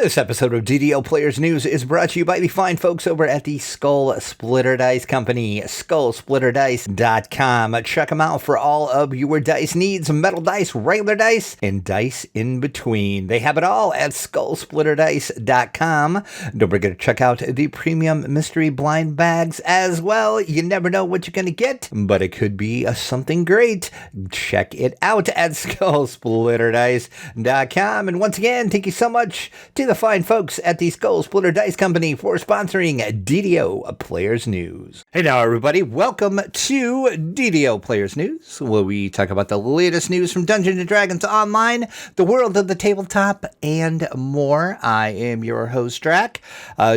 This episode of DDO Players News is brought to you by the fine folks over at the Skull Splitter Dice Company, skullsplitterdice.com. Check them out for all of your dice needs, metal dice, regular dice, and dice in between. They have it all at skullsplitterdice.com. Don't forget to check out the premium mystery blind bags as well. You never know what you're going to get, but it could be something great. Check it out at skullsplitterdice.com. And once again, thank you so much to the fine folks at the Skull Splitter Dice Company for sponsoring DDO Players News. Hey now, everybody. Welcome to DDO Players News, where we talk about the latest news from Dungeons & Dragons Online, the world of the tabletop, and more. I am your host, Drac.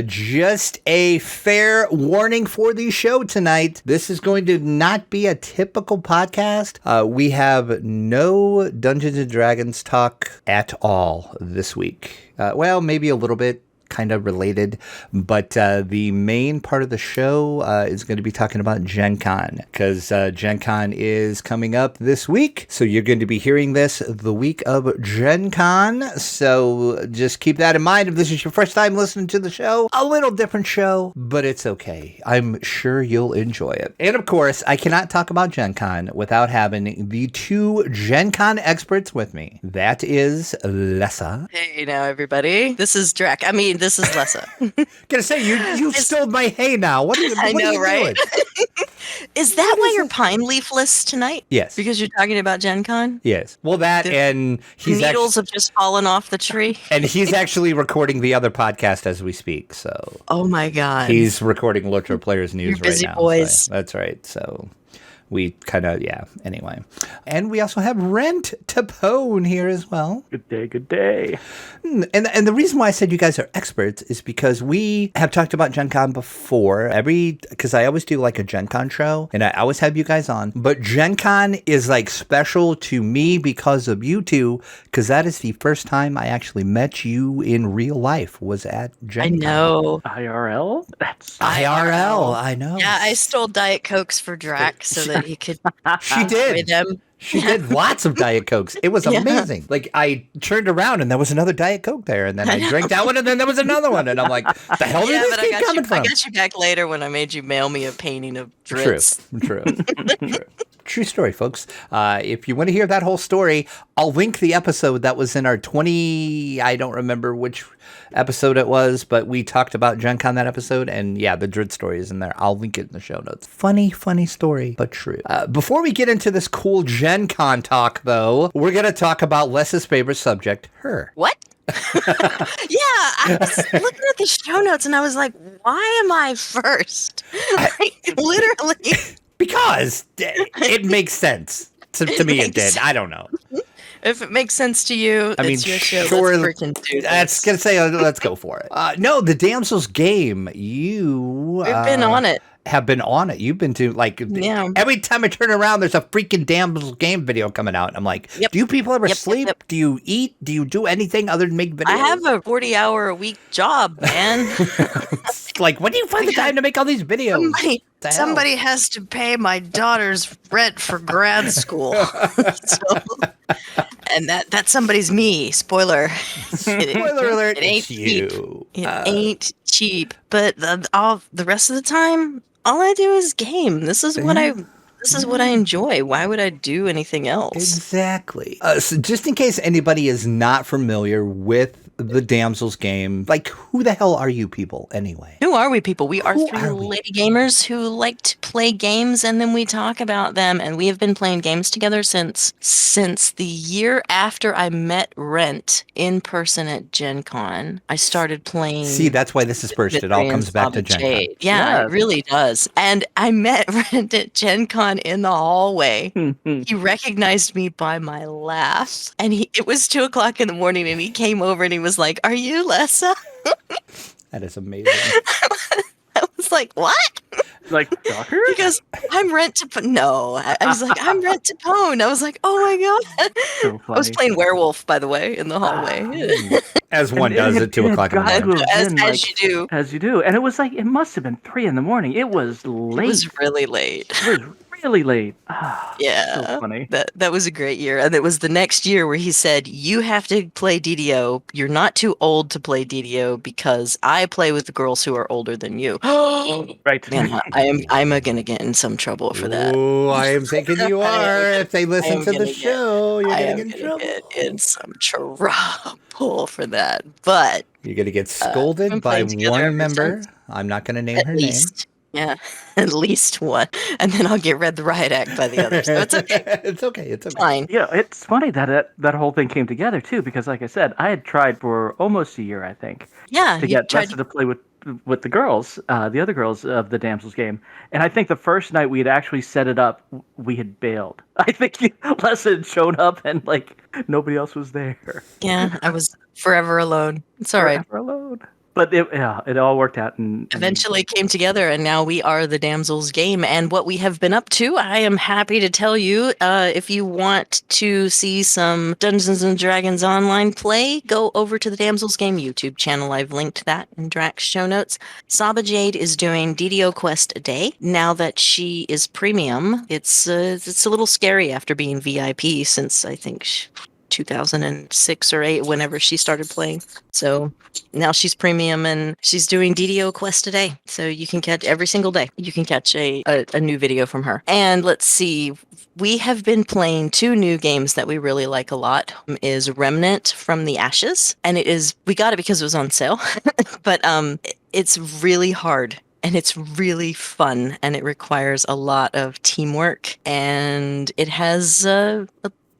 Just a fair warning for the show tonight. This is going to not be a typical podcast. We have no Dungeons & Dragons talk at all this week. Well, maybe a little bit kind of related, but the main part of the show is going to be talking about Gen Con, because Gen Con is coming up this week. So you're going to be hearing this the week of Gen Con. So just keep that in mind if this is your first time listening to the show. A little different show, but it's okay. I'm sure you'll enjoy it. And of course, I cannot talk about Gen Con without having the two Gen Con experts with me. That is Lessah. Hey now, everybody. This is Drac. This is Lessah. Gonna say, you stole my hay now. What are you, I know, right? doing? Is that why you're pine leafless tonight? Yes. Because you're talking about Gen Con? Yes. Well, that and he's needles have just fallen off the tree. And he's actually recording the other podcast as we speak. So. Oh my God. He's recording Lotro Players News you're busy right now. Boys. So that's right. So. We kind of, anyway. And we also have Rent Tapone here as well. Good day, good day. And the reason why I said you guys are experts is because we have talked about Gen Con before. Because I always do like a Gen Con show, and I always have you guys on. But Gen Con is like special to me because of you two, because that is the first time I actually met you in real life, was at Gen Con. I know. IRL? That's IRL, I know. Yeah, I stole Diet Cokes for Drac so that he could She did. them. She did lots of Diet Cokes. It was amazing. Like, I turned around and there was another Diet Coke there, and then I drank that one, and then there was another one, and I'm like, the hell did this keep coming from? I got you back later when I made you mail me a painting of Dritz. True. True story, folks. If you want to hear that whole story, I'll link the episode that was in our I don't remember which episode it was, but we talked about Gen Con that episode, and yeah, the Dritz story is in there. I'll link it in the show notes. Funny story, but true. Before we get into this cool Gen Con talk, though, we're going to talk about Less's favorite subject, her. What? I was looking at the show notes and I was like, why am I first? Literally. Because it makes sense. To me, it did. I don't know. If it makes sense to you, it's your show. Sure, let's freaking do this. That's gonna say, let's go for it. No, the Damsels Game. We've been on it. Have been on it. You've been to every time I turn around, there's a freaking Damsels Game video coming out. And I'm like, do you people ever sleep? Yep. Do you eat? Do you do anything other than make videos? I have a 40-hour-a-week job, man. Like, when do you find the time to make all these videos? Somebody has to pay my daughter's rent for grad school. And that somebody's me. Spoiler. Spoiler alert. It ain't cheap. It ain't cheap. But the rest of the time, all I do is game. This is what I enjoy. Why would I do anything else? Exactly. So just in case anybody is not familiar with the Damsels Game, like, who the hell are you people anyway? Who are we people? We are three lady gamers who like to play games, and then we talk about them, and we have been playing games together since the year after I met Rent in person at Gen Con. I started playing. See, that's why this is first. It all comes back to Gen Con. Yeah, it really does. And I met Rent at Gen Con in the hallway. He recognized me by my laugh, and it was 2:00 in the morning, and he came over and he was like, "Are you Lessah?" That is amazing. I was like, "What?" Like, Docker? Because I'm Rent Tapone. No, I was like, I'm Rent Tapone. I was like, oh my God. So I was playing werewolf, by the way, in the hallway. As one does at 2 o'clock in the morning. As you do. As you do. And it was like, it must have been 3 in the morning. It was late. It was really late. It was really late. Ah, Yeah. so funny. That was a great year. And it was the next year where he said, you have to play DDO. You're not too old to play DDO because I play with the girls who are older than you. Right. Man, I'm gonna get in some trouble for that. Oh, I am thinking you I am are. If they listen am to the gonna get show, you're I going am to get in gonna trouble. get in some trouble for that. But You're going to get we've scolded been by playing together one ever member. since. I'm not going to name At her least. Yeah. At least one. And then I'll get read the riot act by the others. So it's okay. It's okay. It's okay. Fine. Yeah, it's funny that whole thing came together too, because like I said, I had tried for almost a year, I think, Yeah, to you get tried Lessah to play with the girls, the other girls of the Damsels game. And I think the first night we had actually set it up, we had bailed. I think Lessah had shown up and like nobody else was there. Yeah, I was forever alone. It's all right. Forever alone. But it all worked out. And Eventually came together, and now we are the Damsels Game. And what we have been up to, I am happy to tell you. If you want to see some Dungeons and Dragons online play, go over to the Damsels Game YouTube channel. I've linked that in Drac's show notes. Saba Jade is doing DDO Quest a day. Now that she is premium, it's a little scary after being VIP since I think 2006 or 8, whenever she started playing. So now she's premium and she's doing DDO Quest a day. So you can catch every single day. You can catch a new video from her. And let's see. We have been playing 2 new games that we really like a lot. Is Remnant from the Ashes, and we got it because it was on sale. But it's really hard. And it's really fun, and it requires a lot of teamwork, and it has a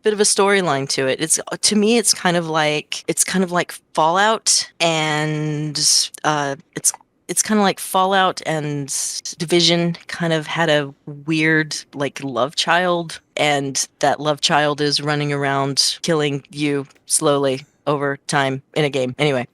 bit of a storyline to it. To me, it's kind of like Fallout, and it's kind of like Fallout and Division kind of had a weird like love child, and that love child is running around killing you slowly over time in a game. Anyway,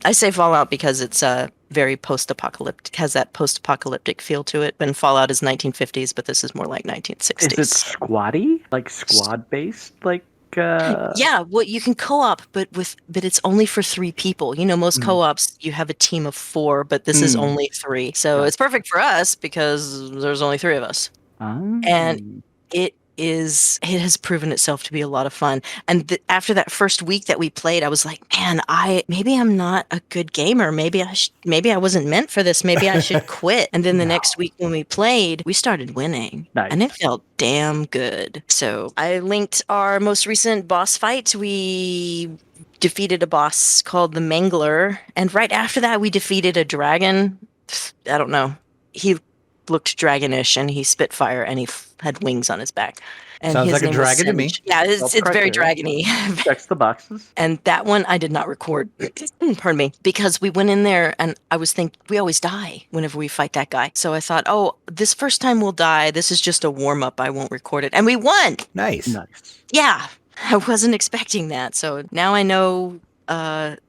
I say Fallout because it's very post-apocalyptic, has that post-apocalyptic feel to it. And Fallout is 1950s, but this is more like 1960s. is it squatty? Like squad based? Like Yeah, well, you can co-op, but it's only for 3 people. You know, most co-ops you have a team of 4, but this is only 3. So it's perfect for us because there's only 3 of us. And it has proven itself to be a lot of fun. And after that first week that we played, I was like, man, maybe I'm not a good gamer. Maybe I wasn't meant for this. Maybe I should quit. And then the next week when we played, we started winning. Nice. And it felt damn good. So I linked our most recent boss fight. We defeated a boss called the Mangler. And right after that, we defeated a dragon. I don't know. He looked dragonish, and he spit fire, and he had wings on his back. And Sounds his like a name was dragon to me. Singe. Yeah, it's very dragony. Checks the boxes. And that one I did not record. Pardon me, because we went in there and I was thinking we always die whenever we fight that guy. So I thought, oh, this first time we'll die. This is just a warm up. I won't record it, and we won. Nice. Yeah, I wasn't expecting that. So now I know.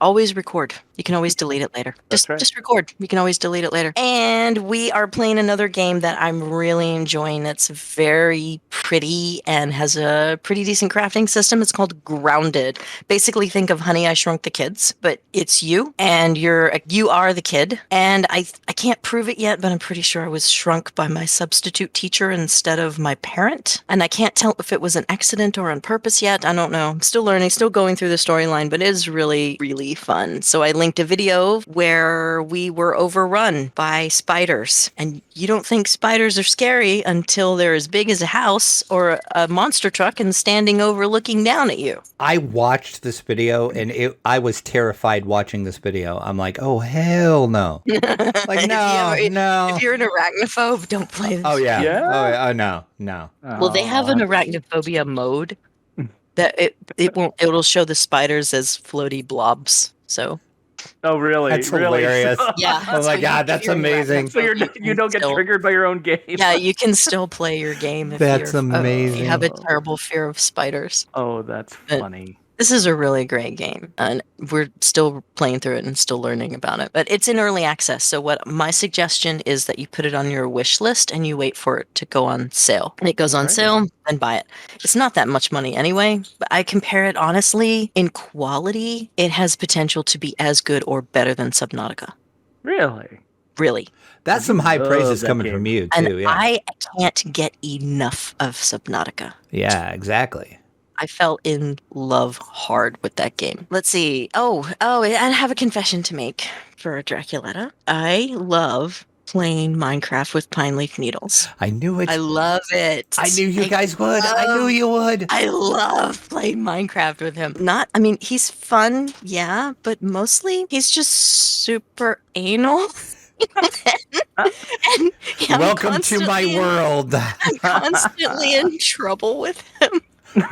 Always record. You can always delete it later. Just record. You can always delete it later. And we are playing another game that I'm really enjoying. It's very pretty and has a pretty decent crafting system. It's called Grounded. Basically, think of Honey, I Shrunk the Kids, but it's you, and you are the kid. And I can't prove it yet, but I'm pretty sure I was shrunk by my substitute teacher instead of my parent. And I can't tell if it was an accident or on purpose yet. I don't know. I'm still learning, still going through the storyline, but it is really, really fun. So I linked a video where we were overrun by spiders. And you don't think spiders are scary until they're as big as a house or a monster truck and standing over looking down at you. I watched this video, and I was terrified watching this video. I'm like, oh, hell no. Like, no. If you're an arachnophobe, don't play this. Oh, yeah. Yeah? Oh, no. Well, they have an arachnophobia mode that it'll show the spiders as floaty blobs. So. Oh, really? That's really? hilarious. Yeah. Oh my God, that's amazing. So you don't get triggered by your own game. Yeah, you can still play your game if That's if amazing. you have a terrible fear of spiders. Oh, that's funny. This is a really great game, and we're still playing through it and still learning about it. But it's in early access, so what my suggestion is that you put it on your wish list and you wait for it to go on sale. And it goes on sale, then buy it. It's not that much money anyway, but I compare it honestly, in quality, it has potential to be as good or better than Subnautica. Really? Really. That's some high love praises that coming game. from you, And too. Yeah. I can't get enough of Subnautica. Yeah, exactly. I fell in love hard with that game. Let's see. Oh, I have a confession to make for Draculetta. I love playing Minecraft with pine leaf needles. I knew it. I love it. I knew you guys would. I knew you would. I love playing Minecraft with him. He's fun, yeah, but mostly he's just super anal. and yeah, Welcome to my world. I'm constantly in trouble with him.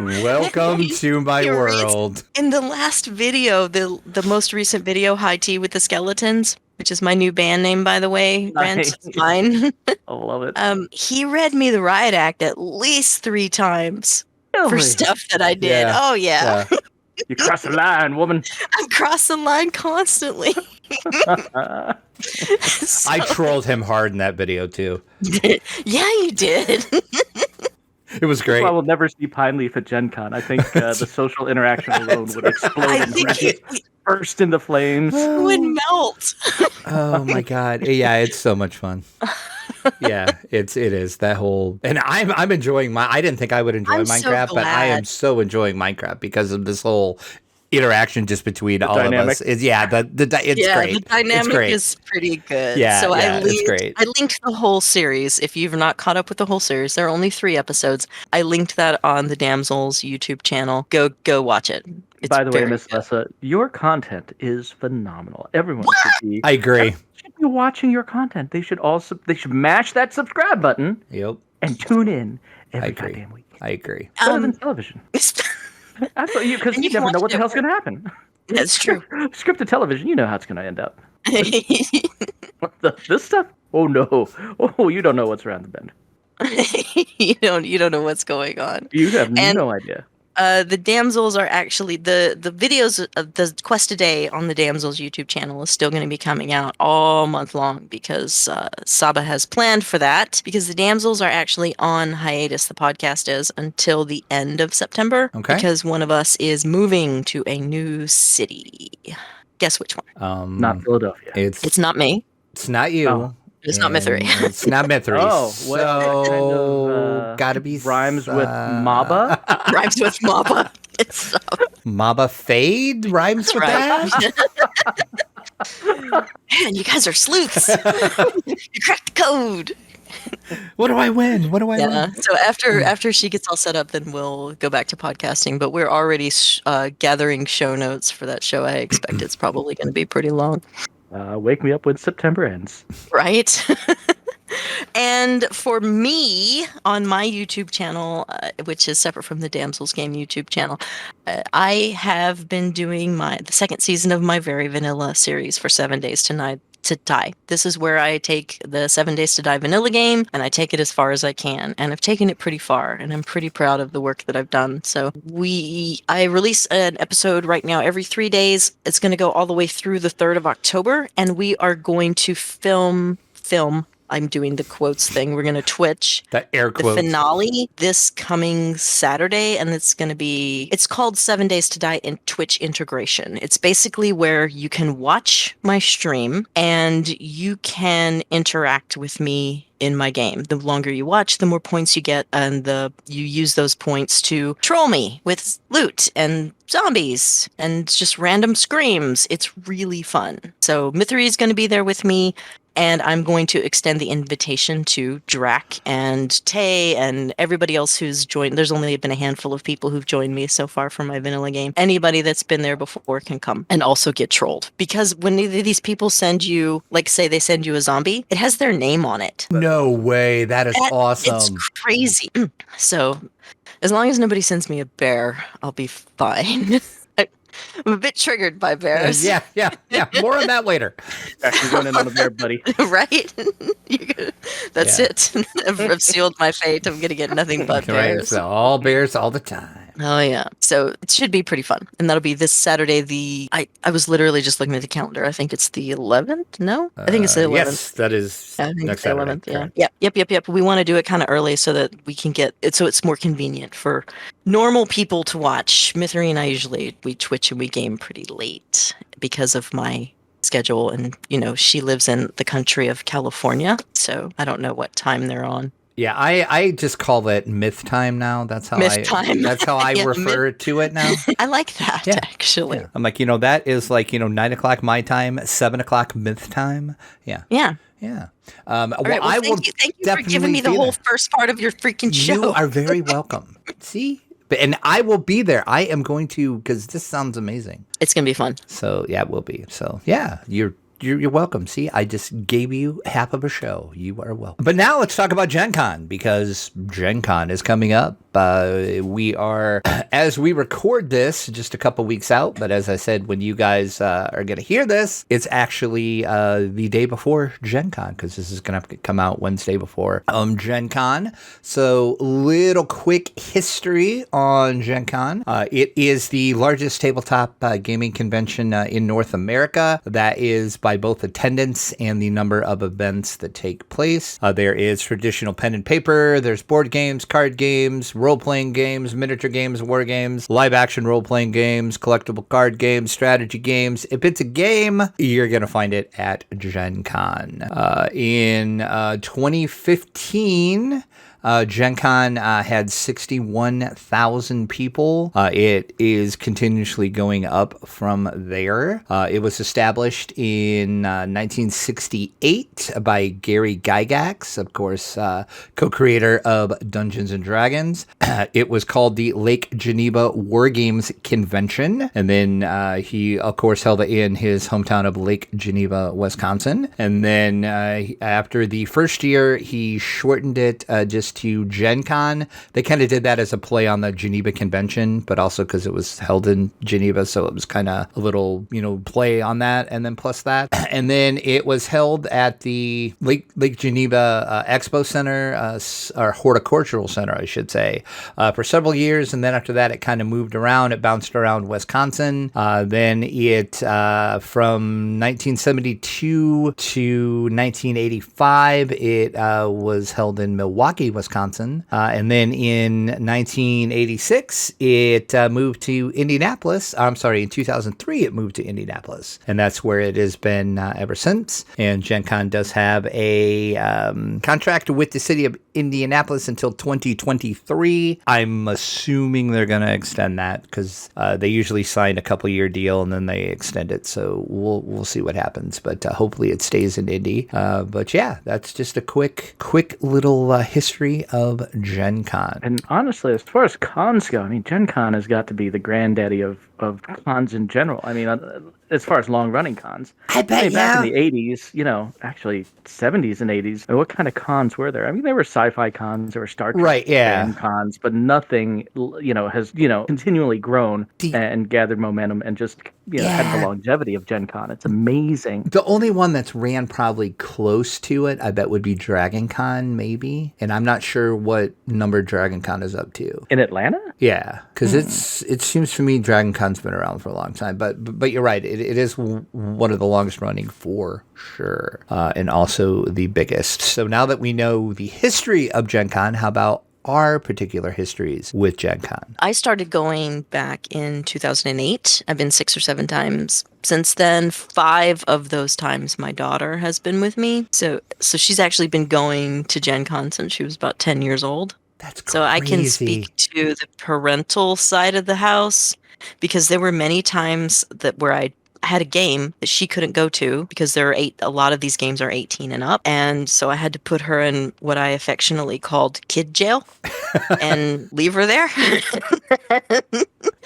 Welcome to my world. In the last video, the most recent video, High Tea with the Skeletons, which is my new band name, by the way, Nice. Rent, it's mine. I love it. He read me the riot act at least 3 times for Really? stuff that I did. Yeah. Oh yeah. You crossed the line, woman. I'm crossing line constantly. So- I trolled him hard in that video, too. yeah, you did. It was great. I will never see Pine Leaf at Gen Con. I think the social interaction alone would explode I and think it burst into flames. would melt. Oh my god. Yeah, it's so much fun. Yeah, it is that whole, and I'm enjoying I didn't think I would enjoy I'm so Minecraft, but I am glad. so enjoying Minecraft because of this whole interaction just between all dynamic. of us. It's great. The dynamic it's great. is pretty good. Yeah, so yeah, it's it's great. I linked the whole series. If you've not caught up with the whole series, there are only 3 episodes. I linked that on the Damsels YouTube channel. Go watch it. It's By the way, very Miss good. Lessa, your content is phenomenal. Everyone should be. I agree. Should be watching your content. They should mash that subscribe button Yep, and tune in I every agree. goddamn week. I agree. Better than television. Absolutely, because And you you can never know watch what the it hell's going to happen. That's true. Scripted television, you know how it's going to end up. This stuff? Oh no! Oh, you don't know what's around the bend. you don't know what's going on. You have And- no idea. The Damsels are actually the videos of the Quest a Day on the Damsels YouTube channel is still going to be coming out all month long because Saba has planned for that because the Damsels are actually on hiatus. The podcast is until the end of September because one of us is moving to a new city. Guess which one? Not Philadelphia. It's not me. It's not you. Oh. It's not Mythery. It's not Mythery. Oh, so what kind of, gotta be rhymes with Maba? Rhymes with Maba. Maba Fade rhymes with Right. that. Man, you guys are sleuths. You cracked the code. What do I win? What do I win? So after she gets all set up, then we'll go back to podcasting. But we're already gathering show notes for that show. I expect it's probably going to be pretty long. Wake me up when September ends. Right. And for me, on my YouTube channel, which is separate from the Damsels Game YouTube channel, I have been doing the second season of my Very Vanilla series for 7 Days to Die. This is where I take the 7 Days to Die vanilla game and I take it as far as I can. And I've taken it pretty far and I'm pretty proud of the work that I've done. So I release an episode right now every 3 days. It's going to go all the way through the 3rd of October and we are going to film. I'm doing the quotes thing. We're going to Twitch That air the quotes. finale this coming Saturday, and it's called 7 Days to Die in Twitch integration. It's basically where you can watch my stream and you can interact with me in my game. The longer you watch, the more points you get, and you use those points to troll me with loot and zombies and just random screams. It's really fun. So Mythery is going to be there with me. And I'm going to extend the invitation to Drac and Tay and everybody else who's joined. There's only been a handful of people who've joined me so far for my vanilla game. Anybody that's been there before can come and also get trolled. Because when these people send you, like say they send you a zombie, it has their name on it. No way. That is awesome. It's crazy. So as long as nobody sends me a bear, I'll be fine. I'm a bit triggered by bears. Yeah. More on that later. Actually going in on a bear, buddy. Right? That's it. I've sealed my fate. I'm going to get nothing but bears. So all bears all the time. Oh, yeah. So it should be pretty fun. And that'll be this Saturday. I was literally just looking at the calendar. I think it's the 11th? No? I think it's the 11th. Yes, that is I think next it's the Saturday. 11th. Yeah. Yep. We want to do it kind of early so that we can get it so it's more convenient for normal people to watch. Mythery and I we Twitch and we game pretty late because of my schedule. And, she lives in the country of California, so I don't know what time they're on. Yeah, I just call it myth time now. That's how That's how I refer to it now. I like that, actually. Yeah. I'm like, that is like, 9 o'clock my time, 7 o'clock myth time. Yeah. Yeah. Yeah. Thank you for giving me the whole first part of your freaking show. You are very welcome. See? And I will be there. I am going to, because this sounds amazing. It's going to be fun. So, yeah, it will be. So, yeah, you're welcome. See, I just gave you half of a show. You are welcome. But now let's talk about Gen Con, because Gen Con is coming up. We are, as we record this, just a couple weeks out. But as I said, when you guys are going to hear this, it's actually the day before Gen Con, because this is going to come out Wednesday before Gen Con. So little quick history on Gen Con. It is the largest tabletop gaming convention in North America. That is by both attendance and the number of events that take place. There is traditional pen and paper. There's board games, card games, role-playing games, miniature games, war games, live-action role-playing games, collectible card games, strategy games. If it's a game, you're going to find it at Gen Con. In 2015... Gen Con had 61,000 people. It is continuously going up from there. It was established in 1968 by Gary Gygax, of course, co-creator of Dungeons and Dragons. It was called the Lake Geneva War Games Convention. And then he, of course, held it in his hometown of Lake Geneva, Wisconsin. And then after the first year, he shortened it just to Gen Con. They kind of did that as a play on the Geneva Convention, but also because it was held in Geneva, so it was kind of a little, play on that, and then plus that. And then it was held at the Lake Geneva Expo Center, or Horticultural Center, I should say, for several years. And then after that, it kind of moved around. It bounced around Wisconsin. Then it, from 1972 to 1985, it was held in Milwaukee, Wisconsin. And then in 1986, it moved to Indianapolis. I'm sorry, in 2003, it moved to Indianapolis. And that's where it has been ever since. And Gen Con does have a contract with the city of Indianapolis until 2023. I'm assuming they're going to extend that because they usually sign a couple-year deal and then they extend it. So we'll see what happens. But hopefully it stays in Indy. But yeah, that's just a quick little history of Gen Con. And honestly, as far as cons go, I mean, Gen Con has got to be the granddaddy of cons in general. I mean, as far as long-running cons. I bet, back in the 80s, actually 70s and 80s, what kind of cons were there? I mean, there were sci-fi cons, there were Star Trek cons, but nothing, has, continually grown and gathered momentum and just, had the longevity of Gen Con. It's amazing. The only one that's ran probably close to it, I bet, would be Dragon Con, maybe. And I'm not sure what number Dragon Con is up to. In Atlanta? Yeah, because it seems to me Dragon Con's been around for a long time. But you're right, it is one of the longest running for sure. And also the biggest. So now that we know the history of Gen Con, how about our particular histories with Gen Con? I started going back in 2008. I've been 6 or 7 times since then. 5 of those times my daughter has been with me. So she's actually been going to Gen Con since she was about 10 years old. That's crazy. So I can speak to the parental side of the house, because there were many times where I had a game that she couldn't go to because a lot of these games are 18 and up. And so I had to put her in what I affectionately called kid jail and leave her there.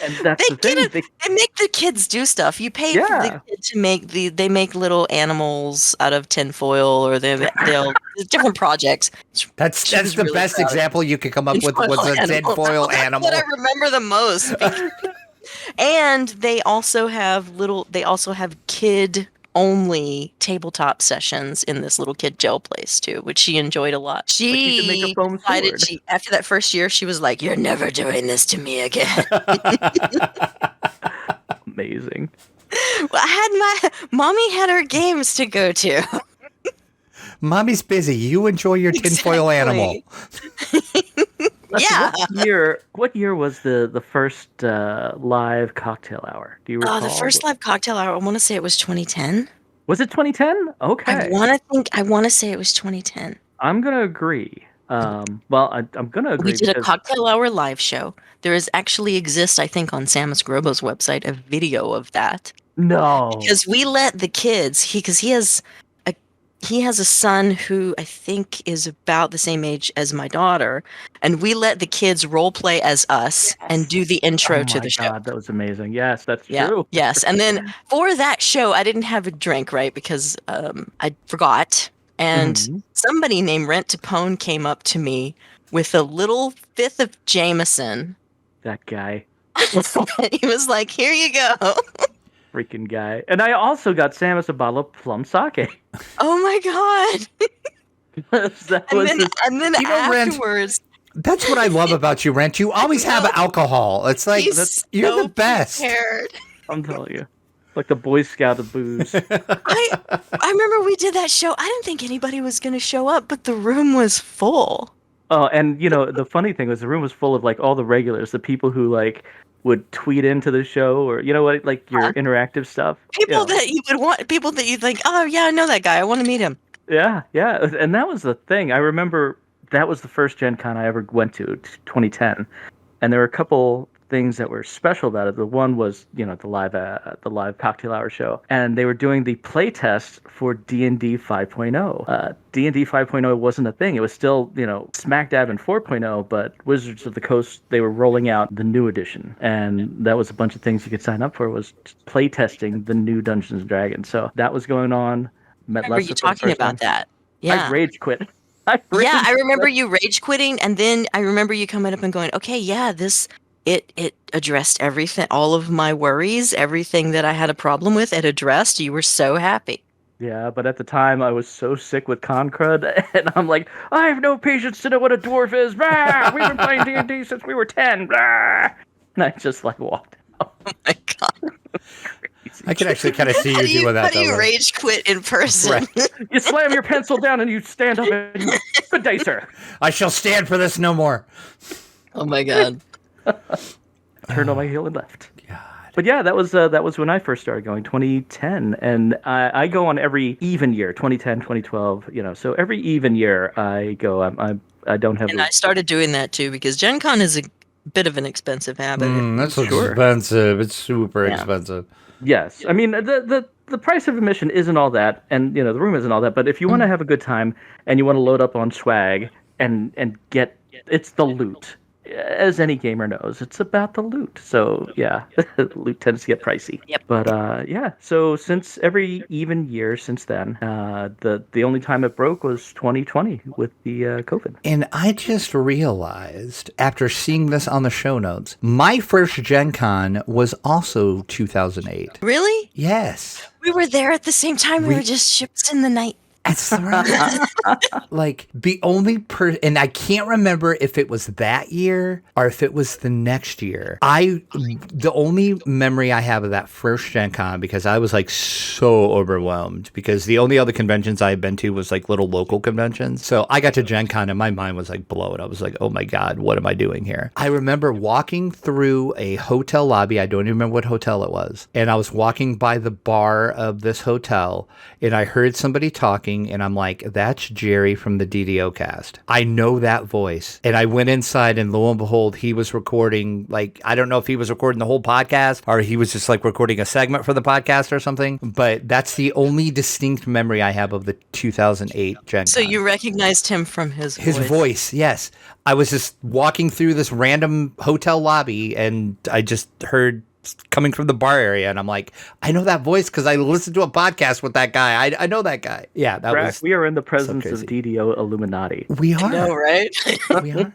And that's the thing. They make the kids do stuff. You pay for the kid to they make little animals out of tinfoil, or they'll different projects. That's the really best example you could come up with, was a tinfoil animal. That's what I remember the most. And they also have kid only tabletop sessions in this little kid jail place too, which she enjoyed a lot. She decided after that first year, she was like, "You're never doing this to me again." Amazing. Well, mommy had her games to go to. Mommy's busy. You enjoy your tinfoil animal. Yeah. What year was the first live cocktail hour? Do you recall? The first live cocktail hour, I want to say it was 2010. Was it 2010? Okay. I want to say it was 2010. I'm gonna agree. I'm gonna agree We did a because cocktail hour live show. There is actually exists, I think, on Samus Grobo's website, a video of that. no. Because we let the kids, because he has a son who I think is about the same age as my daughter, and we let the kids role play as us and do the intro to the show. God, that was amazing. Yes, that's Yeah, true. yes. And then for that show, I didn't have a drink, right? Because I forgot. And Mhm. somebody named Rent Tapone came up to me with a little fifth of Jameson. That guy. And he was like, here you go. Freaking guy. And I also got Samus a bottle of plum sake. Oh my God. And then You know, Rent, afterwards, that's what I love about you, Rent. You always have alcohol. It's like you're so the best. prepared. I'm telling you. Like the Boy Scout of booze. I remember we did that show. I didn't think anybody was going to show up, but the room was full. Oh, and you know, the funny thing was the room was full of like all the regulars, the people who like would tweet into the show or you know what, like your interactive stuff. People that you would want, people that you think, oh yeah, I know that guy. I want to meet him. Yeah, and that was the thing. I remember that was the first Gen Con I ever went to, 2010, and there were a couple things that were special about it. The one was, you know, the live cocktail hour show, and they were doing the play test for D&D 5.0. D&D 5.0 wasn't a thing. It was still, you know, smack dab in 4.0, but Wizards of the Coast, they were rolling out the new edition, and that was a bunch of things you could sign up for, was play testing the new Dungeons and Dragons. So that was going on. I remember you talking about that. Yeah. I rage quit. I remember you rage quitting, and then I remember you coming up and going, okay, yeah, it addressed everything, all of my worries, everything that I had a problem with, it addressed. You were so happy. Yeah, but at the time I was so sick with con crud, and I'm like, I have no patience to know what a dwarf is. Blah! We've been playing D&D since we were 10. Blah! And I just like walked out. Oh my God. I can actually kind of see you doing that. How do you rage quit in person? Right. You slam your pencil down and you stand up and you, good day, sir. I shall stand for this no more. Oh my God. Turned on my heel and left. God. But yeah, that was when I first started going, 2010, and I go on every even year, 2010, 2012, you know. So every even year I go. I don't have. And I started doing that too because Gen Con is a bit of an expensive habit. That's expensive. It's super expensive. Yes, I mean the price of admission isn't all that, and you know the room isn't all that. But if you want to have a good time and you want to load up on swag and get, it's the loot. As any gamer knows, it's about the loot. So yeah, loot tends to get pricey. Yep. But yeah, so since every even year since then, the only time it broke was 2020 with the COVID. And I just realized after seeing this on the show notes, my first Gen Con was also 2008. Really? Yes. We were there at the same time. We were just ships in the night. That's right. Like the only and I can't remember if it was that year or if it was the next year. The only memory I have of that first Gen Con, because I was like so overwhelmed because the only other conventions I had been to was like little local conventions. So I got to Gen Con and my mind was like blown. I was like, oh my God, what am I doing here? I remember walking through a hotel lobby. I don't even remember what hotel it was. And I was walking by the bar of this hotel and I heard somebody talking. And I'm like, that's Jerry from the DDO cast. I know that voice. And I went inside and lo and behold, he was recording, like, I don't know if he was recording the whole podcast or he was just like recording a segment for the podcast or something. But that's the only distinct memory I have of the 2008 Gen Con. So you recognized him from his voice? His voice, yes. I was just walking through this random hotel lobby and I just heard coming from the bar area, and I'm like, I know that voice because I listened to a podcast with that guy. I know that guy. Yeah, that Drac, was. We are in the presence of DDO Illuminati. We are. I know, right? We are.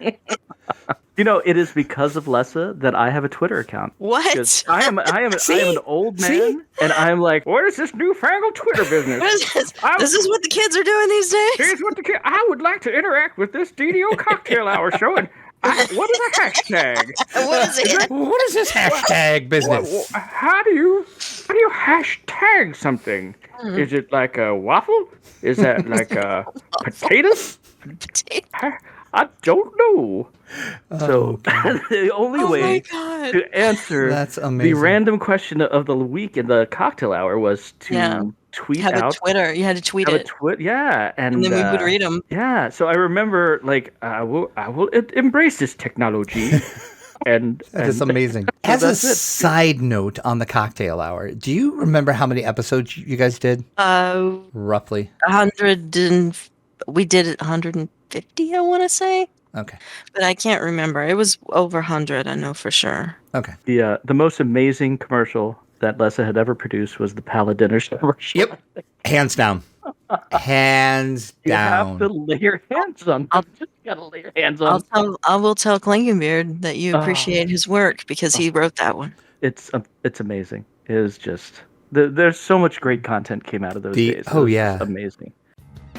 You know, it is because of Lessah that I have a Twitter account. What? I am an old man, and I'm like, what is this newfangled Twitter business? What is this? This is what the kids are doing these days? Here's what I would like to interact with this DDO cocktail hour show. And what is a hashtag? What is it? What is this hashtag business? How do you hashtag something? Is it like a waffle? Is that like a potatoes? I don't know. So the only way to answer That's the amazing. random question of the week in the cocktail hour was to tweet have out. a Twitter. You had to tweet Have a it. tweet, yeah, And then we would read them. Yeah, so I remember, like, I will embrace this technology, and That is amazing. so As a that's it. side note on the cocktail hour, do you remember how many episodes you guys did? Roughly. 100 and we did it 150, I want to say. Okay. But I can't remember. It was over 100, I know for sure. Okay. The most amazing commercial that Lessah had ever produced was the Paladiners commercial. Yep. Hands down. Hands You down. have to lay your hands on them. Just gotta lay your hands on them. I will tell Klingenbeard that you appreciate his work because he wrote that one. It's amazing. It is just there's so much great content came out of those days. Oh, yeah. Amazing.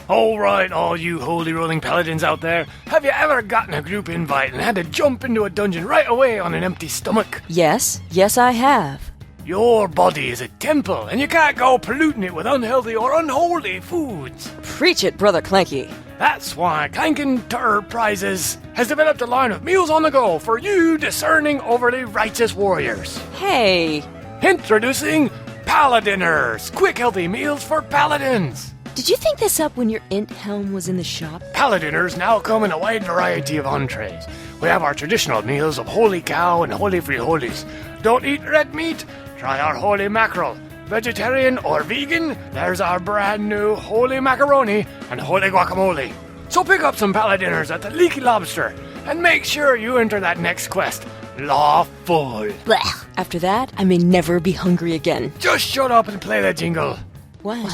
All right, all you holy rolling paladins out there, have you ever gotten a group invite and had to jump into a dungeon right away on an empty stomach? Yes, I have. Your body is a temple, and you can't go polluting it with unhealthy or unholy foods. Preach it, Brother Clanky. That's why Clankin' Enterprises has developed a line of meals on the go for you discerning, overly righteous warriors. Hey, Introducing Paladiners, quick healthy meals for paladins. did you think this up when your Int Helm was in the shop? Paladiners now come in a wide variety of entrees. We have our traditional meals of holy cow and holy frijoles. Don't eat red meat? Try our holy mackerel. Vegetarian or vegan? There's our brand new holy macaroni and holy guacamole. So pick up some Paladiners at the Leaky Lobster and make sure you enter that next quest lawful. Blech. After that, I may never be hungry again. Just shut up and play the jingle. 1,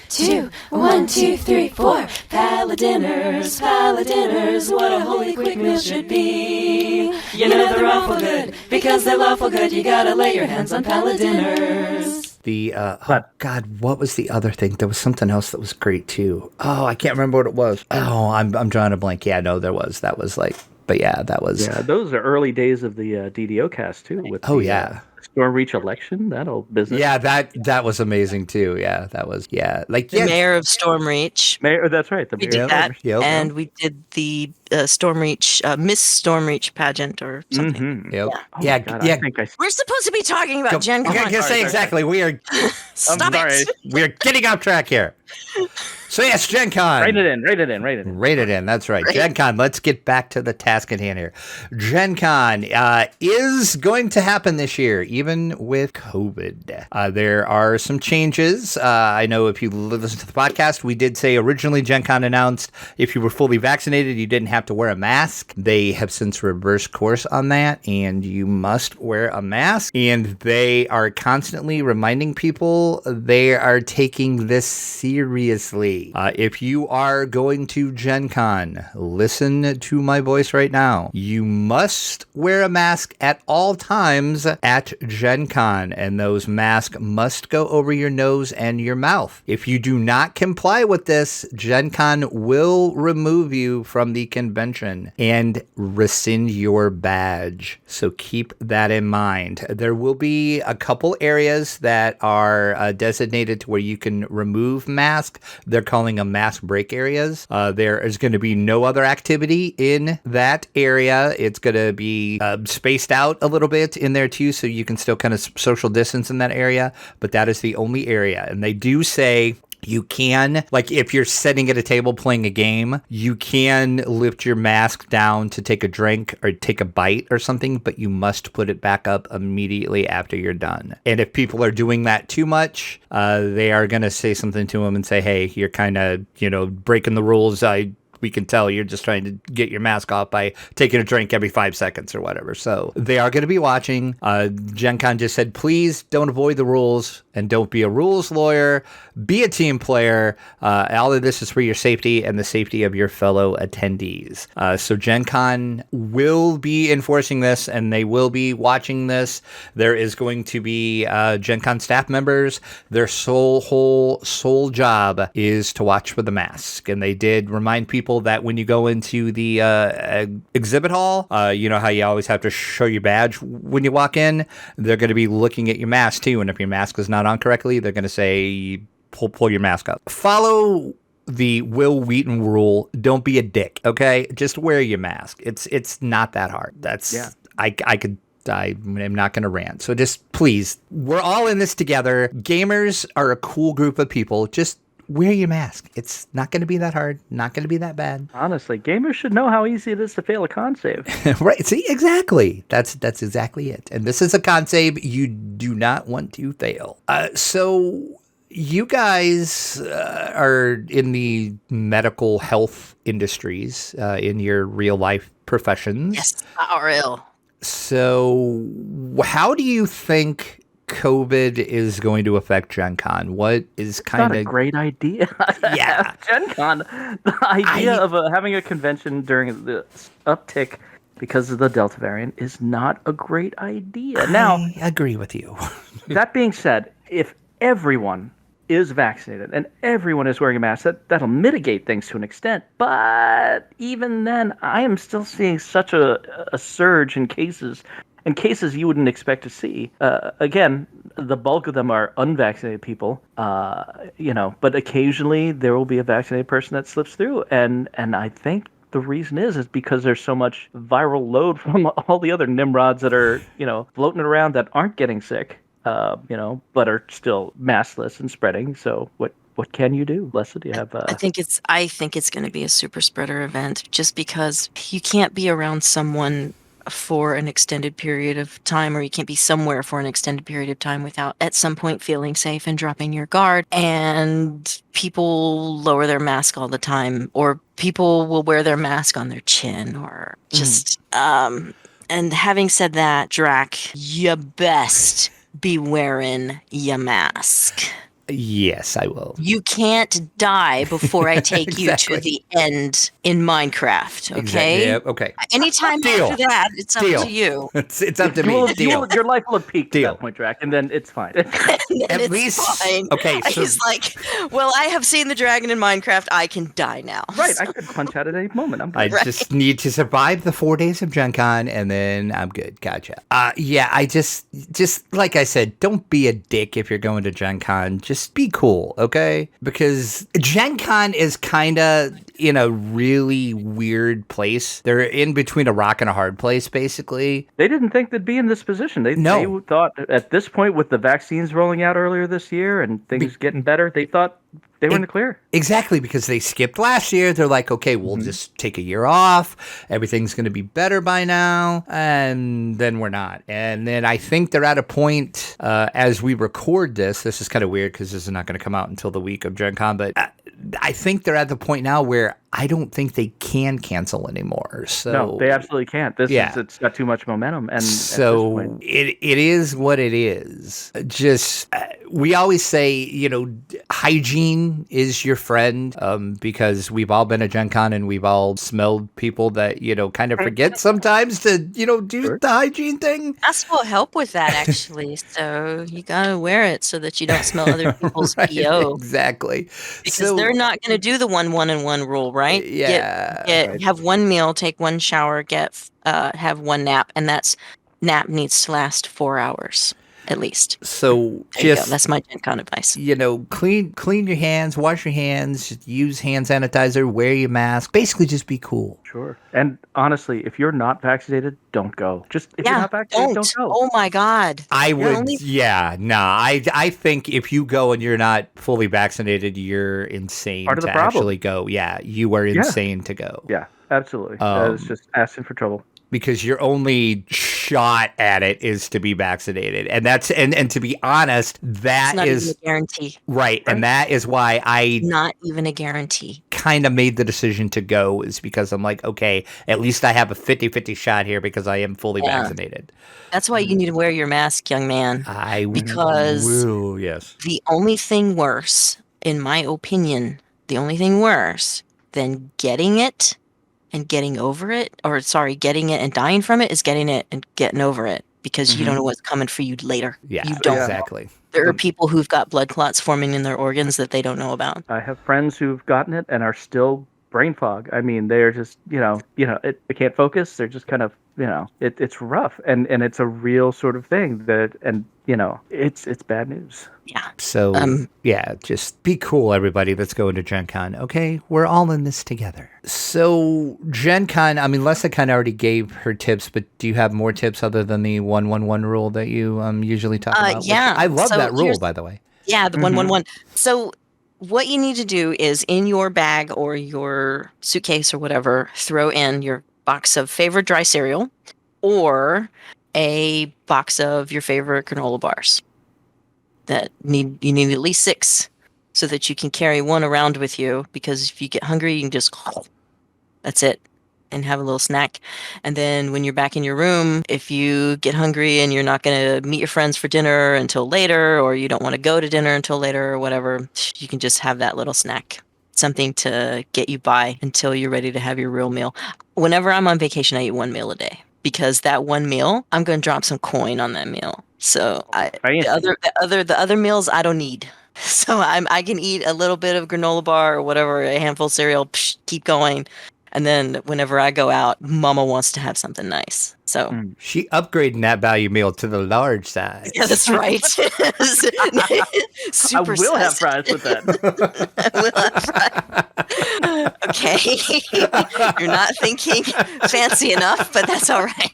2, 1, 2, 3, 4. Paladiners, Paladiners, what a holy quick meal should be. You know they're awful good, because they're lawful good. You gotta lay your hands on Paladiners. God, what was the other thing? There was something else that was great too. Oh, I can't remember what it was. Oh, I'm drawing a blank. Yeah, no, there was. That was like, but yeah, that was. Yeah, those are early days of the DDO cast too. With Storm Reach election, that old business. Yeah, that was amazing too. Yeah, that was like The mayor of Stormreach. Mayor, that's right. We did that, and we did the Stormreach, Miss Stormreach pageant or something. Mm-hmm. Yep. Yeah. God, I think We're supposed to be talking about Gen Con. I can say exactly. We are. Stop it. We are getting off track here. So yes, Gen Con. Rate it in. Rate it in. That's right. Gen Con. Let's get back to the task at hand here. Gen Con is going to happen this year, even with COVID. There are some changes. I know if you listen to the podcast, we did say originally Gen Con announced if you were fully vaccinated, you didn't have to wear a mask. They have since reversed course on that, and you must wear a mask. And they are constantly reminding people they are taking this seriously. If you are going to Gen Con, listen to my voice right now. You must wear a mask at all times at Gen Con, and those masks must go over your nose and your mouth. If you do not comply with this, Gen Con will remove you from the convention and rescind your badge. So keep that in mind. There will be a couple areas that are designated to where you can remove masks. They're calling them mask break areas. There is going to be no other activity in that area. It's going to be spaced out a little bit in there too, so you can still kind of social distance in that area, but that is the only area. And they do say you can, like if you're sitting at a table playing a game, you can lift your mask down to take a drink or take a bite or something, but you must put it back up immediately after you're done. And if people are doing that too much, they are going to say something to them and say, hey, you're kind of, breaking the rules. We can tell you're just trying to get your mask off by taking a drink every 5 seconds or whatever. So they are going to be watching. Gen Con just said, please don't avoid the rules and don't be a rules lawyer. Be a team player. All of this is for your safety and the safety of your fellow attendees. So Gen Con will be enforcing this, and they will be watching this. There is going to be Gen Con staff members. Their sole job is to watch for the mask. And they did remind people that when you go into the exhibit hall, you know how you always have to show your badge when you walk in? They're going to be looking at your mask too, and if your mask is not on correctly, they're going to say, pull your mask up. Follow the Will Wheaton rule. Don't be a dick, okay? Just wear your mask. It's not that hard. I could I am not going to rant. So just please, we're all in this together. Gamers are a cool group of people. Just wear your mask. It's not going to be that hard. Not going to be that bad. Honestly, gamers should know how easy it is to fail a con save. Right. See, exactly. That's exactly it. And this is a con save you do not want to fail. So you guys are in the medical health industries in your real life professions. Yes, RL. So how do you think COVID is going to affect Gen Con? What is kind of a great idea? Yeah. Gen Con, the idea of having a convention during the uptick because of the Delta variant is not a great idea. Now, I agree with you. That being said, if everyone is vaccinated and everyone is wearing a mask, that'll mitigate things to an extent. But even then, I am still seeing such a surge in cases you wouldn't expect to see. Again, the bulk of them are unvaccinated people, but occasionally there will be a vaccinated person that slips through. And I think the reason is because there's so much viral load from all the other nimrods that are, floating around that aren't getting sick. But are still maskless and spreading. So what can you do, Lessah? Do you have? I think it's going to be a super spreader event, just because you can't be around someone for an extended period of time, or you can't be somewhere for an extended period of time without at some point feeling safe and dropping your guard. And people lower their mask all the time, or people will wear their mask on their chin, or just. And having said that, Drac, you best be wearing your mask. Yes, I will. You can't die before I take you to the end in Minecraft, okay? Exactly. Yeah, okay. Anytime after that, it's up to you. It's up to me. Deal. Your life will have peaked at that point, Drac, and then it's fine. At least, fine. Okay. So, he's like, well, I have seen the dragon in Minecraft. I can die now. Right, so. I could punch out at any moment. I just need to survive the 4 days of Gen Con, and then I'm good. Gotcha. Yeah, I just like I said, don't be a dick if you're going to Gen Con. Just be cool, okay? Because Gen Con is kind of in a really weird place. They're in between a rock and a hard place, basically. They didn't think they'd be in this position. They thought at this point, with the vaccines rolling out earlier this year and things getting better, they thought they were in the clear. Exactly, because they skipped last year. They're like, okay, we'll just take a year off. Everything's going to be better by now. And then we're not. And then I think they're at a point, as we record this is kind of weird because this is not going to come out until the week of Gen Con, but I think they're at the point now where I don't think they can cancel anymore. So no, they absolutely can't. It's got too much momentum, and so it is what it is. Just we always say, hygiene is your friend, because we've all been at Gen Con and we've all smelled people that kind of forget sometimes to do the hygiene thing. Masks will help with that, actually. So you gotta wear it so that you don't smell other people's BO. Exactly, because they're not going to do the 1-1-1 rule, right? Yeah. Have one meal, take one shower, have one nap, and nap needs to last 4 hours at least. So that's my Gen Con advice. Clean your hands, wash your hands, use hand sanitizer, wear your mask. Basically, just be cool. Sure. And honestly, if you're not vaccinated, don't go. If you're not vaccinated, don't go. Oh my God. I think if you go and you're not fully vaccinated, you're insane to actually go. Yeah, you are insane to go. Yeah, absolutely. It's just asking for trouble. Because your only shot at it is to be vaccinated. And that's and to be honest, that it's not is even a guarantee. Right. And that is why I not even a guarantee. Kind of made the decision to go, is because I'm like, okay, at least I have a 50-50 shot here because I am fully vaccinated. That's why you need to wear your mask, young man. Because yes. The only thing worse, in my opinion, than getting it and getting over it, getting it and dying from it, is getting it and getting over it, because you don't know what's coming for you later. Yeah, you don't. Exactly. There are people who've got blood clots forming in their organs that they don't know about. I have friends who've gotten it and are still brain fog. I mean, they're just, they can't focus. They're just kind of it's rough, and it's a real sort of thing that, and it's bad news. Yeah. So, just be cool, everybody that's going to Gen Con. Okay, we're all in this together. So, Gen Con, I mean, Lessah kind of already gave her tips, but do you have more tips other than the 1-1-1 rule that you usually talk about? Yeah. I love that rule, by the way. Yeah, the 1-1-1. So, what you need to do is in your bag or your suitcase or whatever, throw in your box of favorite dry cereal or a box of your favorite granola bars. You need at least 6 so that you can carry one around with you, because if you get hungry, you can just that's it and have a little snack. And then when you're back in your room, if you get hungry and you're not going to meet your friends for dinner until later, or you don't want to go to dinner until later or whatever, you can just have that little snack, something to get you by until you're ready to have your real meal. Whenever I'm on vacation, I eat 1 meal a day, because that 1 meal, I'm going to drop some coin on that meal. So the other meals I don't need. So I can eat a little bit of granola bar or whatever, a handful of cereal, keep going. And then whenever I go out, Mama wants to have something nice. So she upgrading that value meal to the large size. Yeah, that's right. I will have fries with that. I will have fries. Okay. You're not thinking fancy enough, but that's all right.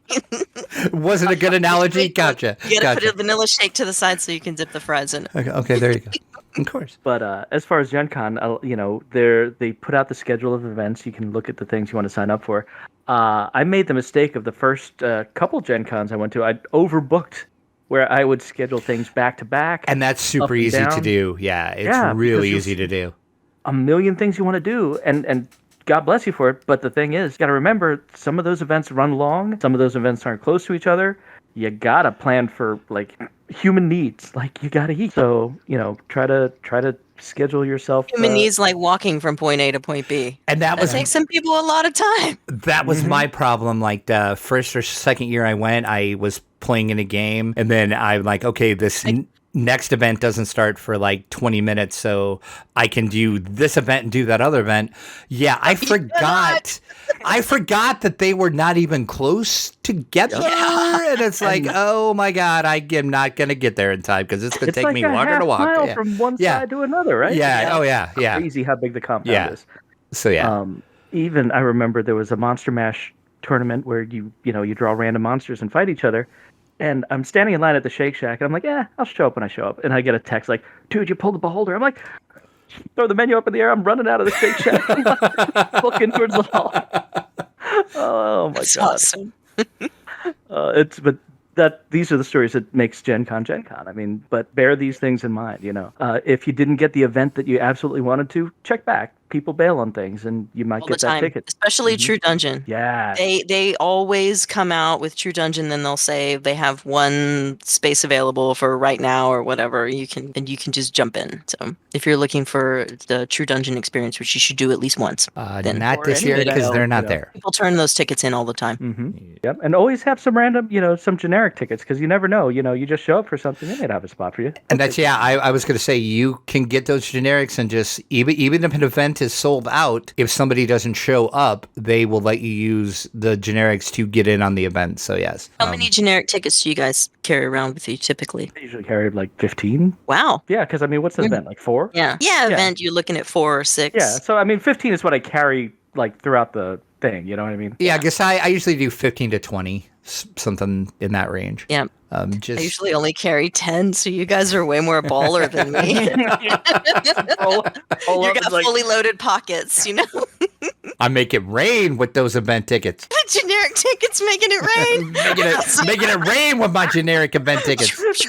Wasn't a good analogy? Gotcha. You gotta put a vanilla shake to the side so you can dip the fries in it. Okay, there you go. Of course. But as far as Gen Con, they put out the schedule of events. You can look at the things you want to sign up for. I made the mistake of the first couple Gen Cons I went to. I overbooked, where I would schedule things back to back. And that's super easy to do. Yeah, it's really easy to do. A million things you want to do, and God bless you for it. But the thing is, you got to remember, some of those events run long. Some of those events aren't close to each other. You got to plan for, like, human needs. Like, you got to eat. So, try to schedule yourself. Human needs, like walking from point A to point B. And that takes some people a lot of time. That was my problem. Like, the first or second year I went, I was playing in a game, and then I'm like, okay, this next event doesn't start for like 20 minutes, so I can do this event and do that other event. Yeah, I forgot. I forgot that they were not even close together. Yeah. And it's like, oh my God, I am not going to get there in time, because it's going to take me longer to walk. Mile from one side to another, right? Yeah. Oh yeah. Yeah. Crazy how big the compound is. So yeah. Even I remember there was a Monster Mash tournament where you draw random monsters and fight each other. And I'm standing in line at the Shake Shack, and I'm like, I'll show up when I show up. And I get a text like, dude, you pulled the beholder. I'm like, throw the menu up in the air. I'm running out of the Shake Shack. Looking towards the hall. Oh, my That's God. awesome. These are the stories that makes Gen Con. I mean, but bear these things in mind, If you didn't get the event that you absolutely wanted to, check back. People bail on things, and you might get that ticket. Especially True Dungeon. Yeah. They always come out with True Dungeon, then they'll say they have one space available for right now or whatever. You can just jump in. So if you're looking for the True Dungeon experience, which you should do at least once. Not this year, because they're not there. People turn those tickets in all the time. Mm-hmm. Yep. And always have some random, some generic tickets, because you never know. You just show up for something, they might have a spot for you. And that's, I was going to say, you can get those generics, and just, even if an event is sold out, if somebody doesn't show up, they will let you use the generics to get in on the event. So yes. How many generic tickets do you guys carry around with you typically? I usually carry like 15. Wow. Yeah, because what's the event, like 4? Yeah. Event, you're looking at 4 or 6. Yeah, so 15 is what I carry like throughout the thing, you know what I mean? Yeah, I guess I usually do 15 to 20, something in that range. Yeah. I usually only carry 10, so you guys are way more baller than me. You got fully loaded pockets, I make it rain with those event tickets. The generic tickets making it rain. making it rain with my generic event tickets. Make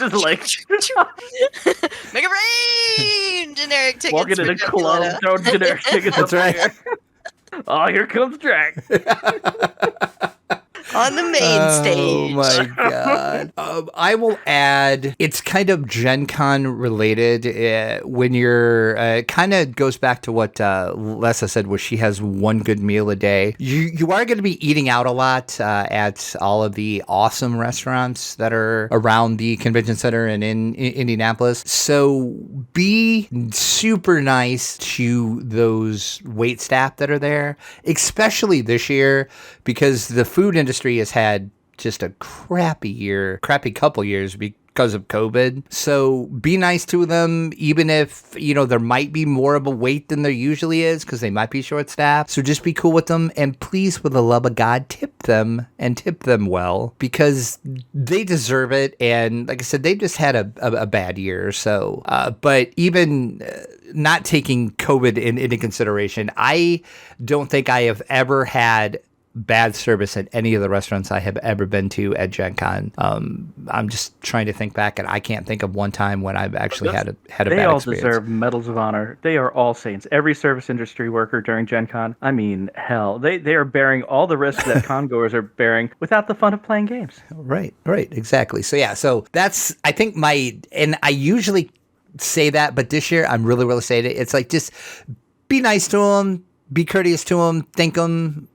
it rain! Generic tickets. Walking in a club, throwing generic tickets. That's right. Oh, here comes Drac. On the main stage. Oh my God. I will add, it's kind of Gen Con related when you're, kind of goes back to what Lessah said, where she has one good meal a day. You are going to be eating out a lot at all of the awesome restaurants that are around the convention center and in Indianapolis. So be super nice to those wait staff that are there, especially this year, because the food industry industry has had just a crappy couple years because of COVID. So be nice to them, even if, there might be more of a wait than there usually is because they might be short-staffed. So just be cool with them. And please, for the love of God, tip them well because they deserve it. And like I said, they've just had a bad year. So, but even not taking COVID into consideration, I don't think I have ever had bad service at any of the restaurants I have ever been to at Gen Con. I'm just trying to think back, and I can't think of one time when I've actually had a bad experience. They all deserve medals of honor. They are all saints. Every service industry worker during Gen Con, I mean, hell, they are bearing all the risks that con-goers are bearing without the fun of playing games. Right, exactly. So yeah, so that's, I think and I usually say that, but this year I'm really, really saying it. It's like, just be nice to them, be courteous to them, thank them,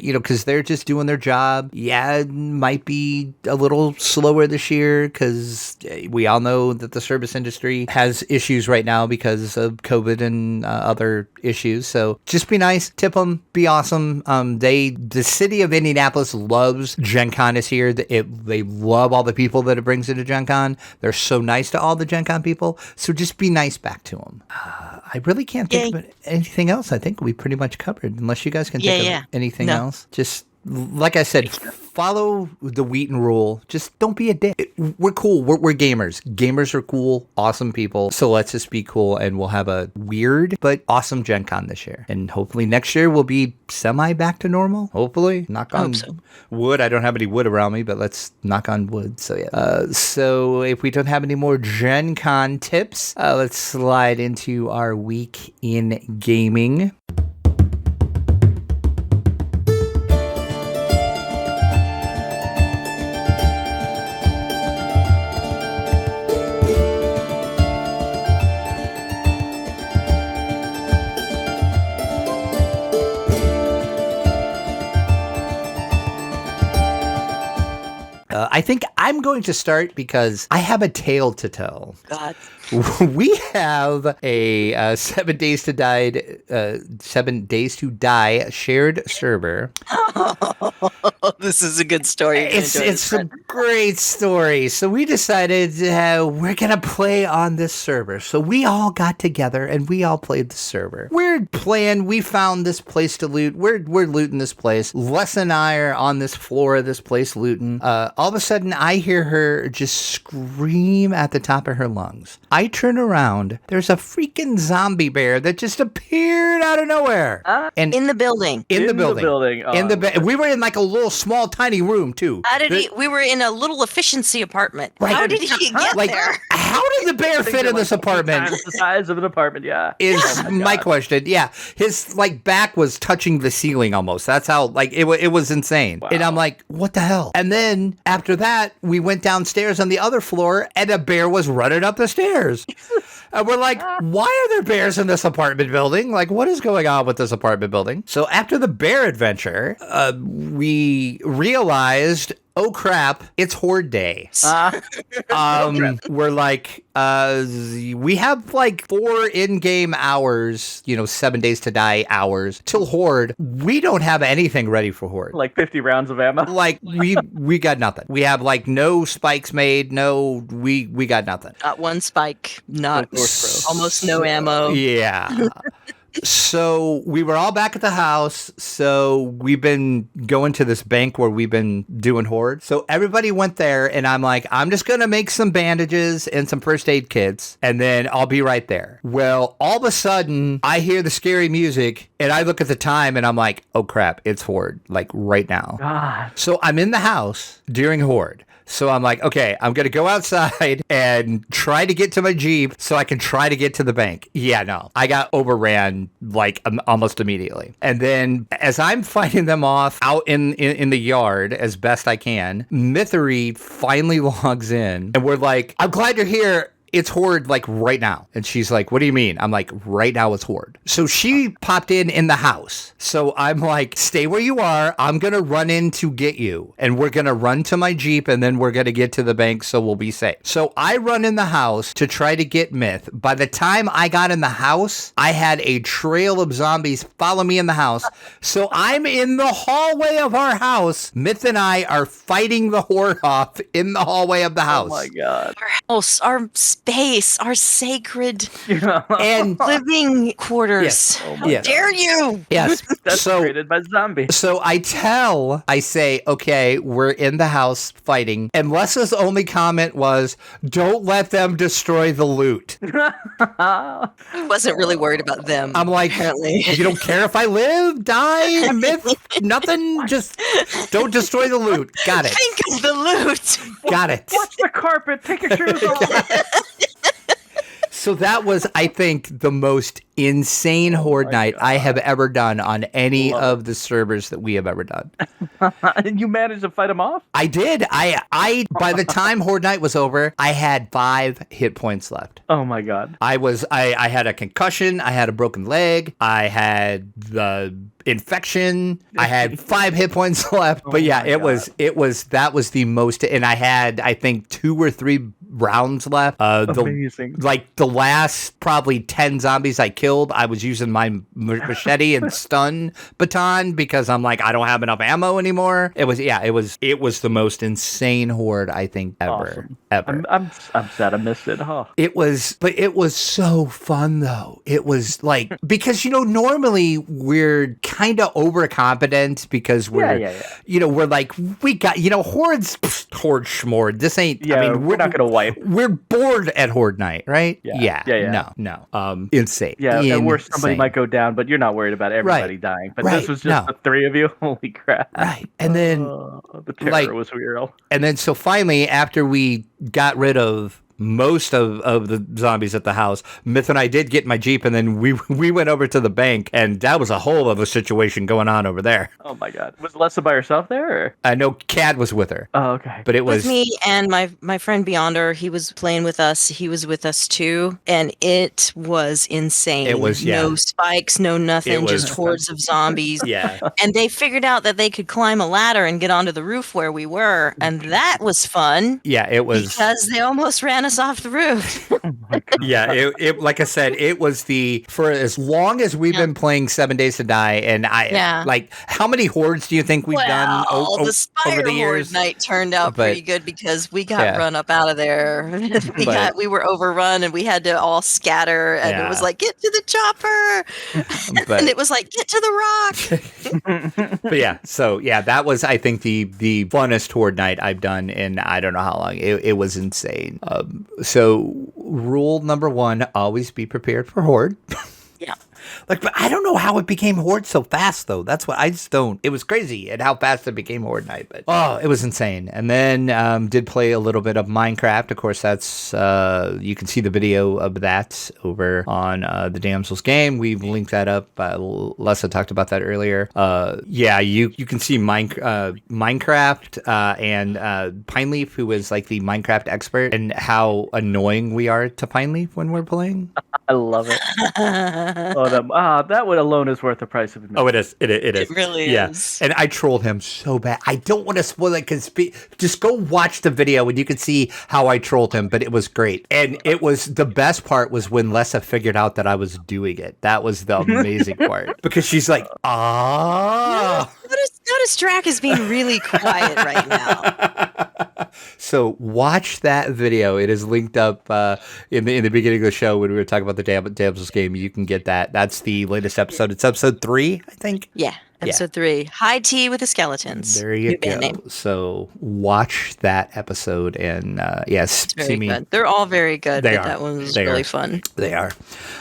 because they're just doing their job. Yeah, it might be a little slower this year because we all know that the service industry has issues right now because of COVID and other issues. So just be nice, tip them, be awesome. The city of Indianapolis loves Gen Con this year. They love all the people that it brings into Gen Con. They're so nice to all the Gen Con people. So just be nice back to them. I really can't think of anything else. I think we pretty much covered, unless you guys can think of anything else. Just like I said, follow the Wheaton rule. Just don't be a dick. We're cool. We're gamers. Gamers are cool, awesome people. So let's just be cool, and we'll have a weird but awesome Gen Con this year. And hopefully next year we'll be semi back to normal. Hopefully. Knock on wood. I don't have any wood around me, but let's knock on wood. So yeah. So if we don't have any more Gen Con tips, let's slide into our week in gaming. I think I'm going to start because I have a tale to tell. God. We have a 7 Days to Die shared server. This is a good story. It's a great story. So we decided we're going to play on this server. So we all got together and we all played the server. Weird plan. We found this place to loot. We're looting this place. Lessah and I are on this floor of this place looting. All of a sudden, I hear her just scream at the top of her lungs. I turn around. There's a freaking zombie bear that just appeared out of nowhere. And in the building. In the building. Oh. We were in like a little small tiny room too. We were in a little efficiency apartment. Right. How did he get there? How did the bear fit in this apartment? The size of an apartment, yeah. Is my question. Yeah. His back was touching the ceiling almost. That's how it was insane. Wow. And I'm like, what the hell? And then after that, we went downstairs on the other floor and a bear was running up the stairs. And we're like, why are there bears in this apartment building? Like, what is going on with this apartment building? So after the bear adventure, we realized, oh crap, it's Horde Day. We're like, we have like 4 in-game hours, 7 Days to Die hours till Horde. We don't have anything ready for Horde. Like 50 rounds of ammo. Like we got nothing. We have like no spikes made. No, we got nothing. Not one spike. Not almost no ammo. Yeah. So we were all back at the house. So we've been going to this bank where we've been doing Horde. So everybody went there and I'm like, I'm just going to make some bandages and some first aid kits and then I'll be right there. Well, all of a sudden I hear the scary music and I look at the time and I'm like, oh crap, it's Horde, like right now. God. So I'm in the house during Horde. So I'm like, okay, I'm going to go outside and try to get to my Jeep so I can try to get to the bank. Yeah, no, I got overran like almost immediately. And then as I'm fighting them off out in the yard as best I can, Mithery finally logs in and we're like, I'm glad you're here. it's Horde like right now. And she's like, what do you mean? I'm like, right now it's Horde. So she popped in the house. So I'm like, stay where you are. I'm going to run in to get you. And we're going to run to my Jeep and then we're going to get to the bank so we'll be safe. So I run in the house to try to get Myth. By the time I got in the house, I had a trail of zombies follow me in the house. So I'm in the hallway of our house. Myth and I are fighting the Horde off in the hallway of the house. Oh my god. Our house, our space, our sacred And living quarters. Yes. How dare you? yes. That's So created by zombies. So I say, okay, we're in the house fighting. And Lessa's only comment was, don't let them destroy the loot. I wasn't really worried about them. I'm like, apparently. you don't care if I live, die, Myth, nothing, just don't destroy the loot. Got it. Think of the loot. Got it. Watch the carpet. Take your shoes off. So that was, I think, the most insane Horde night I have ever done on any of the servers that we have ever done. And you managed to fight them off? I did. I by the time Horde night was over, I had 5 hit points left. Oh my god. I had a concussion, I had a broken leg, I had the infection, I had 5 hit points left. But yeah, that was the most, and I had, I think, 2 or 3 rounds left. Amazing. The last probably 10 zombies I killed, I was using my machete and stun baton because I'm like, I don't have enough ammo anymore. It was the most insane Horde I think ever. Awesome. Ever. I'm sad I missed it. Huh. It was so fun though. It was like, because normally we're kind of overconfident because we're we're like, we got Horde schmord. This ain't, we're not gonna wipe. We're bored at Horde night, right? Yeah. No. Insane. Yeah, and where somebody might go down, but you're not worried about everybody dying. But this was just the 3 of you. Holy crap. Right. And then the terror was real. And then so finally, after we got rid of most of the zombies at the house, Myth and I did get in my Jeep, and then we went over to the bank, and that was a whole other situation going on over there. Oh my god. Was Lessa by herself there? Or? No, Cad was with her. Oh, okay. But it was me and my friend Beyonder. He was playing with us. He was with us too, and it was insane. It was, no spikes, no nothing, just hordes of zombies. Yeah. And they figured out that they could climb a ladder and get onto the roof where we were, and that was fun. Yeah, it was, because they almost ran us off the roof. Yeah, it like I said, it was for as long as we've been playing 7 Days to Die, and like, how many hordes do you think we've done the Spire over the years? Horde night turned out pretty good because we got run up out of there. We were overrun and we had to all scatter, and it was like, get to the chopper, and it was like, get to the rock. But that was, I think, the funnest Horde night I've done in I don't know how long. It was insane. So rule number 1, always be prepared for Horde. Yeah. But I don't know how it became Horde so fast, though. That's what I just don't. It was crazy at how fast it became Horde night. But it was insane. And then did play a little bit of Minecraft. Of course, that's you can see the video of that over on the Damsels Game. We've linked that up. Lessa talked about that earlier. You can see Minecraft and Pineleaf, who is like the Minecraft expert, and how annoying we are to Pineleaf when we're playing. I love it. That one alone is worth the price of admission. Oh, it is. It is. It really is. And I trolled him so bad. I don't want to spoil it because just go watch the video and you can see how I trolled him. But it was great. And it was, the best part was when Lessa figured out that I was doing it. That was the amazing part, because she's like, Notice Drac is being really quiet right now. So watch that video. It is linked up in the beginning of the show when we were talking about the Damsels Game. You can get that. That's the latest episode. It's episode 3, I think. Yeah, episode 3. High tea with the skeletons. There you go. So watch that episode and see me. Good. They're all very good. That one was really fun. They are.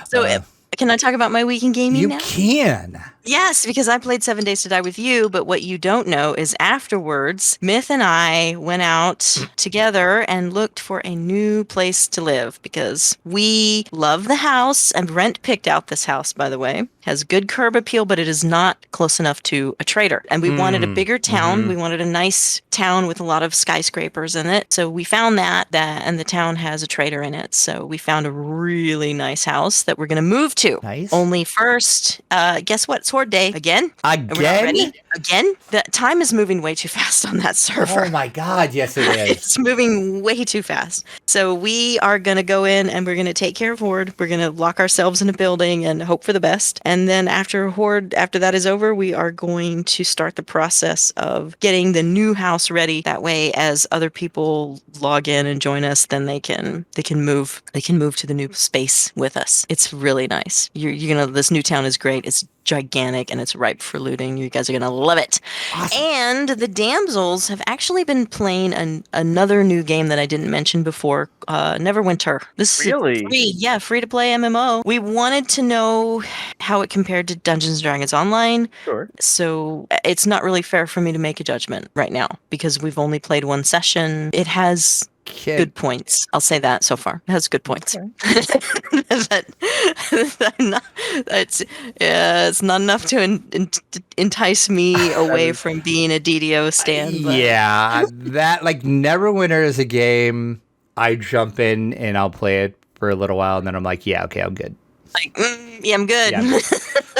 So can I talk about my week in gaming now? You can. Yes, because I played 7 Days to Die with you, but what you don't know is afterwards, Myth and I went out together and looked for a new place to live because we love the house, and Rent picked out this house, by the way. Has good curb appeal, but it is not close enough to a trader. And we wanted a bigger town. We wanted a nice town with a lot of skyscrapers in it. So we found that, and the town has a trader in it. So we found a really nice house that we're going to move to. Nice. Only first, guess what? Sword Day again. Again? Are we not ready? Again? The time is moving way too fast on that server. Oh my God, yes it is. It's moving way too fast. So we are going to go in and we're going to take care of Horde. We're going to lock ourselves in a building and hope for the best. And then after that is over, we are going to start the process of getting the new house ready. That way, as other people log in and join us, then they can move to the new space with us. It's really nice. You're gonna. This new town is great. It's gigantic and it's ripe for looting. You guys are gonna love it. Awesome. And the Damsels have actually been playing another new game that I didn't mention before, Neverwinter. This is free to play MMO. We wanted to know how it compared to Dungeons & Dragons Online. Sure. So it's not really fair for me to make a judgment right now because we've only played one session. It has good points. I'll say that so far. It has good points. Okay. It's not enough to entice me away from being a DDO stan. But. Yeah, that like Neverwinter is a game I jump in and I'll play it for a little while and then I'm like, yeah, okay, I'm good. Like, yeah, I'm good. Yeah.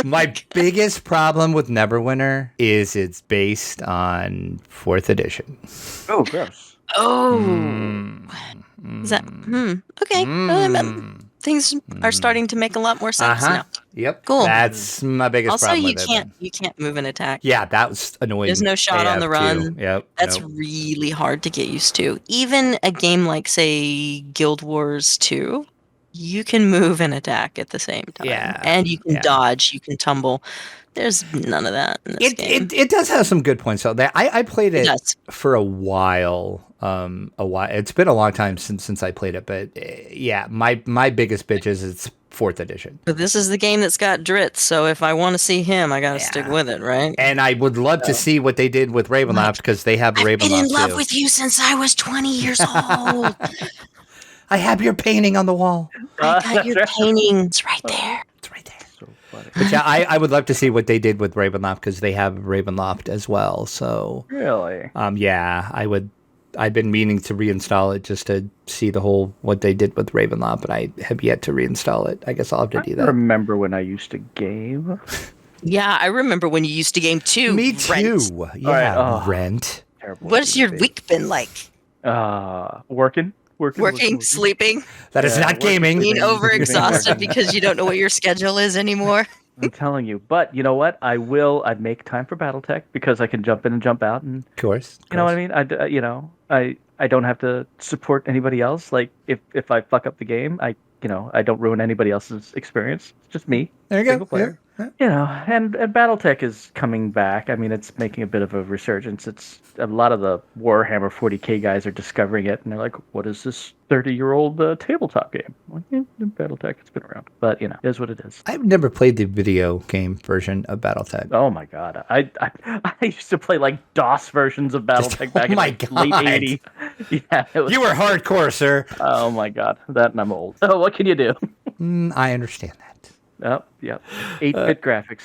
My biggest problem with Neverwinter is it's based on 4th edition. Oh, gross. Oh. Is that? Okay. Things are starting to make a lot more sense now. Yep. Cool. That's my biggest problem with it. You can't move an attack. Yeah, that was annoying. There's no shot on the run. Yep. That's really hard to get used to. Even a game like, say, Guild Wars 2, you can move and attack at the same time. Yeah. And you can dodge, you can tumble. There's none of that in this game. It does have some good points. So I played it for a while. It's been a long time since I played it, but yeah, my biggest bitch is it's 4th edition. But this is the game that's got Dritz, so if I want to see him, I got to stick with it, right? And I would love to see what they did with Ravenloft because they have Ravenloft too. I've been in love with you since I was 20 years old. I have your painting on the wall. I got your painting. It's right there. It's right there. So funny. But yeah, I would love to see what they did with Ravenloft because they have Ravenloft as well. So really, yeah, I've been meaning to reinstall it just to see what they did with Ravenloft, but I have yet to reinstall it. I guess I'll have to do that. I remember when I used to game. Yeah, I remember when you used to game too. Me too. Rent. Yeah, Rent. What's your week been like? Working, sleeping. That is not gaming. Being overexhausted because you don't know what your schedule is anymore. I'm telling you. But you know what? I'd make time for BattleTech because I can jump in and jump out. And of course. You know what I mean? I don't have to support anybody else. Like if I fuck up the game, I don't ruin anybody else's experience. It's just me. There you single go. Player. Yeah. And BattleTech is coming back. I mean, it's making a bit of a resurgence. It's a lot of the Warhammer 40K guys are discovering it, and they're like, "What is this 30-year-old tabletop game?" I'm like, BattleTech, it's been around, but it is what it is. I've never played the video game version of BattleTech. Oh my god, I used to play like DOS versions of BattleTech back in late '80s. Yeah, you were hardcore, sir. Oh my god, that and I'm old. So what can you do? I understand that. Yep. 8-bit graphics.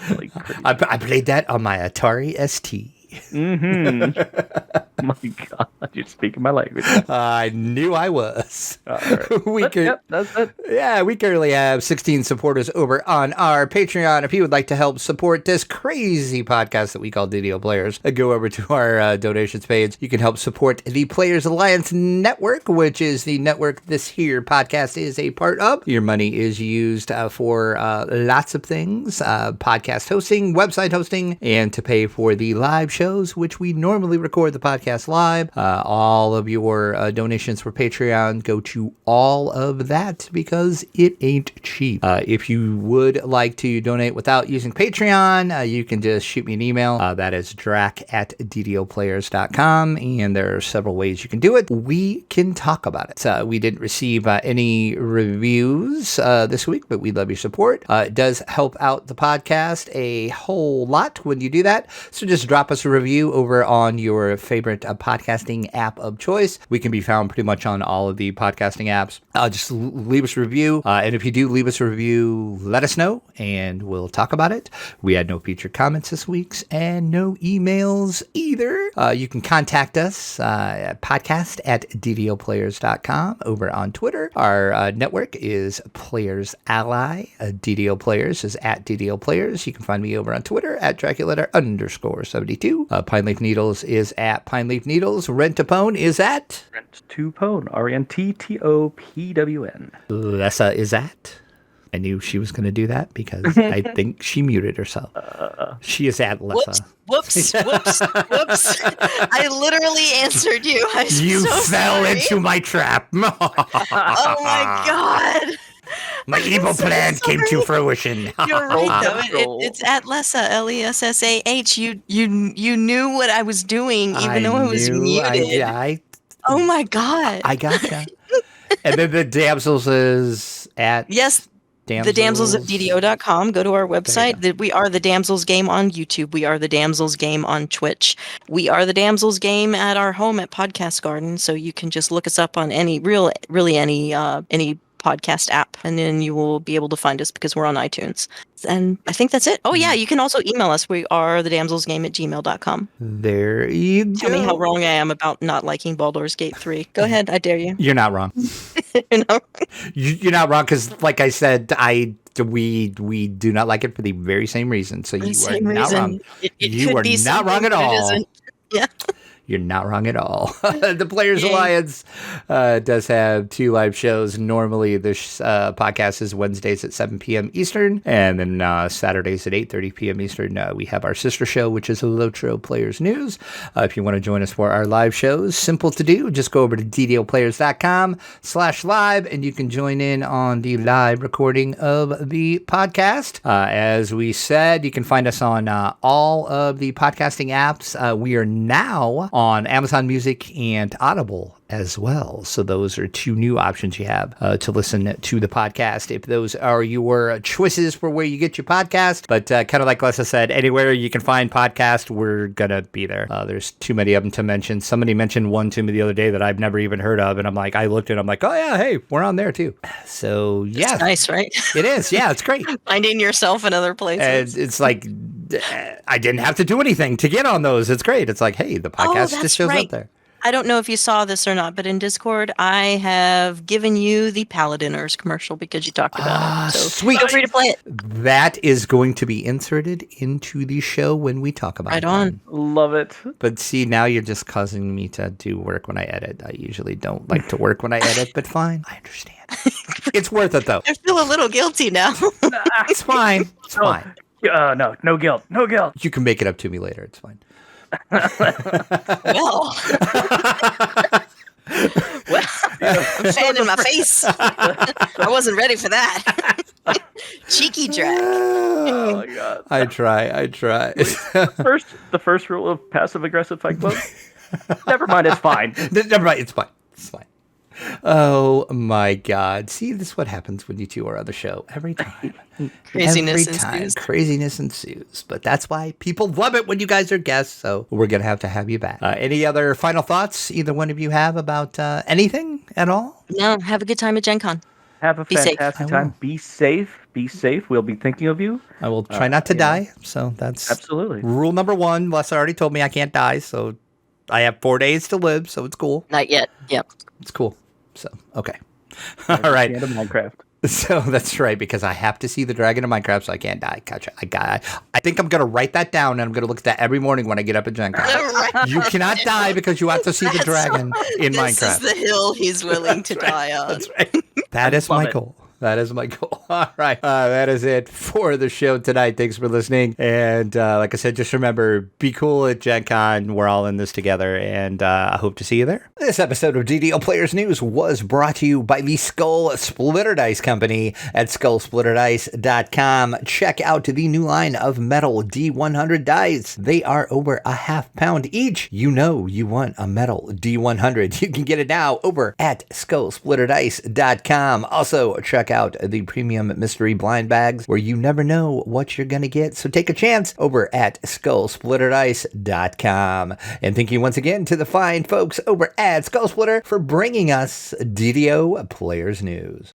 Really I played that on my Atari ST. Mm-hmm. My God, you're speaking my language. I knew I was. Right. That's it. Yeah, we currently have 16 supporters over on our Patreon. If you would like to help support this crazy podcast that we call DDO Players, go over to our donations page. You can help support the Players Alliance Network, which is the network this here podcast is a part of. Your money is used for lots of things, podcast hosting, website hosting, and to pay for the live shows, which we normally record the podcast podcast live. All of your donations for Patreon go to all of that because it ain't cheap. If you would like to donate without using Patreon, you can just shoot me an email. That is drac@ddoplayers.com, and there are several ways you can do it. We can talk about it. We didn't receive any reviews this week, but we love your support. It does help out the podcast a whole lot when you do that. So just drop us a review over on your favorite podcasting app of choice. We can be found pretty much on all of the podcasting apps. Just leave us a review. And if you do leave us a review, let us know and we'll talk about it. We had no featured comments this week and no emails either. You can contact us at podcast@ddoplayers.com over on Twitter. Our network is Players Ally. DDO Players is at DDO Players. You can find me over on Twitter at Draculator_72. Pine Leaf Needles is at Pine Leaf Needles. Rent-a-Pone is at Rent2Pwn. RENTTOPWN. Lessah is at. I knew she was going to do that because I think she muted herself. She is at Lessah. Whoops. I literally answered you. You fell into my trap. Oh my God. My evil plan came to fruition. You're right, though. It's at Lessah, Lessah. You knew what I was doing, even though I was muted. Oh my God. I gotcha. And then the Damsels is at... Yes. The Damsels of DDO.com. Go to our website. We are the Damsels Game on YouTube. We are the Damsels Game on Twitch. We are the Damsels Game at our home at Podcast Garden. So you can just look us up on any podcast app, and then you will be able to find us because we're on iTunes. And I think that's it. Oh yeah, you can also email us. We are thedamselsgame@gmail.com. There you go. Tell me how wrong I am about not liking Baldur's Gate 3. Go ahead, I dare you. You're not wrong. You're not wrong because, like I said, we do not like it for the very same reason. So you are not wrong. You are not wrong at all. Yeah. You're not wrong at all. The Players Alliance does have 2 live shows. Normally, this podcast is Wednesdays at 7 p.m. Eastern, and then Saturdays at 8:30 p.m. Eastern. We have our sister show, which is Lotro Players News. If you want to join us for our live shows, simple to do. Just go over to ddoplayers.com/live, and you can join in on the live recording of the podcast. As we said, you can find us on all of the podcasting apps. We are now on Amazon Music and Audible as well. So those are 2 new options you have to listen to the podcast. If those are your choices for where you get your podcast, but kind of like Lessah said, anywhere you can find podcast, we're going to be there. There's too many of them to mention. Somebody mentioned one to me the other day that I've never even heard of. And I'm like, I looked at it, I'm like, oh yeah, hey, we're on there too. So yeah. It's nice, right? It is. Yeah, it's great. Finding yourself in other places. And it's like, I didn't have to do anything to get on those. It's great. It's like, hey, the podcast just shows up there. I don't know if you saw this or not, but in Discord, I have given you the Paladiners commercial because you talked about it. So sweet. Feel free to play it. That is going to be inserted into the show when we talk about it. Right on. Love it. But see, now you're just causing me to do work when I edit. I usually don't like to work when I edit, but fine. I understand. It's worth it, though. I feel a little guilty now. It's fine. It's fine. No guilt. No guilt. You can make it up to me later. It's fine. Well, I'm fan in my face. I wasn't ready for that. Cheeky Drac. Oh my God. I try. The first rule of passive aggressive Fight Club. Never mind, it's fine. Never mind, it's fine. It's fine. Oh my God. See, this is what happens when you 2 are on the show. Every time. Craziness ensues. Craziness ensues. But that's why people love it when you guys are guests. So we're going to have you back. Any other final thoughts either one of you have about anything at all? No, have a good time at Gen Con. Have a fantastic time. Be safe. Be safe. We'll be thinking of you. I will try not to die. So that's absolutely rule number 1. Lessah already told me I can't die. So I have 4 days to live. So it's cool. Not yet. Yep. It's cool. So, okay. All right. End of Minecraft. So that's right, because I have to see the dragon in Minecraft, so I can't die. Gotcha. I think I'm going to write that down, and I'm going to look at that every morning when I get up at Gen Con. You cannot die because you have to see the dragon in Minecraft. This is the hill he's willing to die on. That's right. That is my goal. That is my goal. All right. That is it for the show tonight. Thanks for listening. And like I said, just remember, be cool at Gen Con. We're all in this together, and I hope to see you there. This episode of DDO Players News was brought to you by the Skull Splitter Dice Company at skullsplitterdice.com. Check out the new line of metal D100 dice. They are over a half-pound each. You know you want a metal D100. You can get it now over at skullsplitterdice.com. Also, check out the premium mystery blind bags where you never know what you're going to get. So take a chance over at skullsplitterdice.com. And thank you once again to the fine folks over at Skull Splitter for bringing us DDO Players News.